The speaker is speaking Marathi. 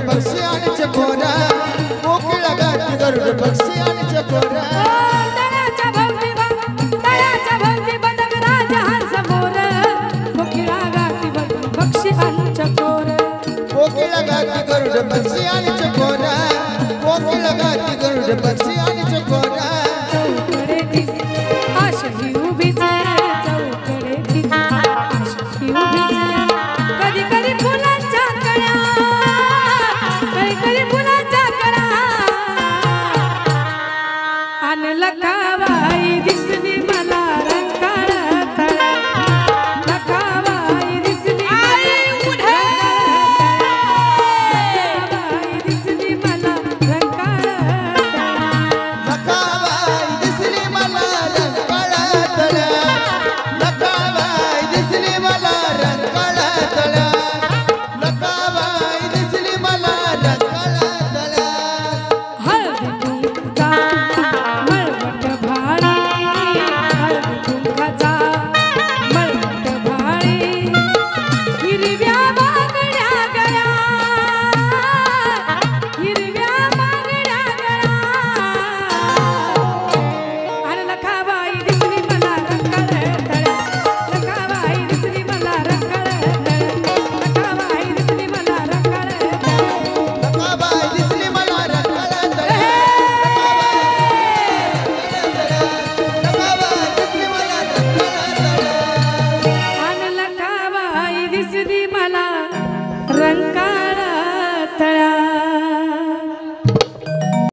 पक्षी आणि चकोरा कोकिळ गाती गरुड पक्षी आणि चकोरा तळ्याच्या भोवती बदक राजा हंस मोर कोकिळा गाती गरुड पक्षी आणि चकोर कोकिळ गाती गरुड पक्षी आणि चकोरा कोकिळ गाती गरुड पक्षी